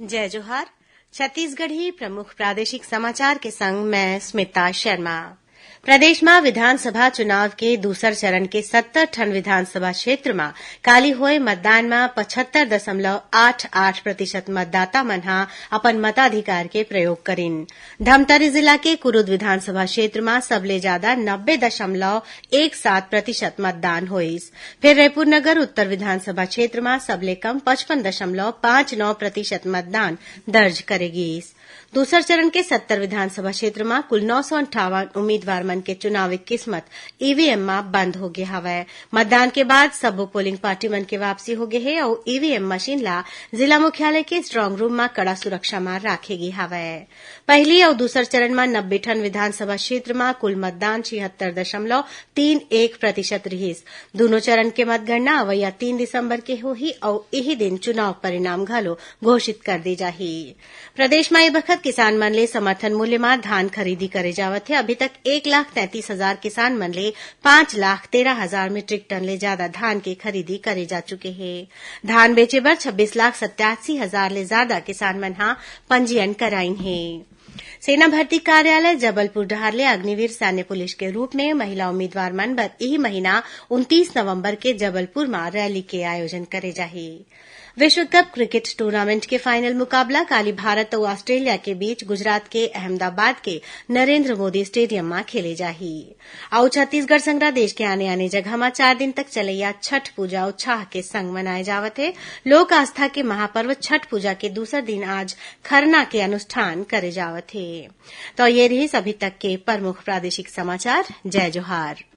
जय जोहार। छत्तीसगढ़ी प्रमुख प्रादेशिक समाचार के संग मैं स्मिता शर्मा। प्रदेश में विधानसभा चुनाव के दूसर चरण के 70 ठन विधानसभा क्षेत्र में काली होए मतदान में 75.88% मतदाता मन ह अपन मताधिकार के प्रयोग करिन। धमतरी जिला के कुरुद विधानसभा क्षेत्र में सबले ज्यादा 90.17% मतदान होइस। फिर रायपुर नगर उत्तर विधानसभा क्षेत्र में सबले कम 55.59% मतदान दर्ज करेगिस। दूसर चरण के 70 विधानसभा क्षेत्र में कुल 958 उम्मीदवार मन के चुनावी किस्मत ईवीएम में बंद हो गया हवय। मतदान के बाद सब्बो पोलिंग पार्टी मन के वापसी हो गए हे और ईवीएम मशीन ला जिला मुख्यालय के स्ट्रांग रूम में कड़ा सुरक्षा में राखे गे हवय। पहली और दूसर चरण में 90 ठन विधानसभा क्षेत्र में कुल मतदान 76.31% रहिस। दोनों चरण के मतगणना अवैया 3 दिसंबर के होही और यही दिन चुनाव परिणाम घलो घोषित कर दी जाही। प्रदेश में बखत किसान मन ले समर्थन मूल्य में धान खरीदी करे जावत है। अभी तक 1,33,000 किसान मन ले 5,13,000 मीट्रिक टन ले ज्यादा धान के खरीदी करे जा चुके हैं। धान बेचे बर 26,87,000 ले ज्यादा किसान मन हा पंजीयन कराइन है। सेना भर्ती कार्यालय जबलपुर डहार ले अग्निवीर सैन्य पुलिस के रूप में महिला उम्मीदवार मन बर यही महीना 29 नवंबर के जबलपुर में रैली के आयोजन करे जाही। विश्व कप क्रिकेट टूर्नामेंट के फाइनल मुकाबला काली भारत और ऑस्ट्रेलिया के बीच गुजरात के अहमदाबाद के नरेंद्र मोदी स्टेडियम में खेले जाही। और छत्तीसगढ़ संगरा देश के आने आने जगह में 4 दिन तक चलैया छठ पूजा उत्साह के संग मनाए जावत है। लोक आस्था के महापर्व छठ पूजा के दूसर दिन आज खरना के अनुष्ठान करे जावत है। तो ये रही अभी तक के प्रमुख प्रादेशिक समाचार। जय जोहार।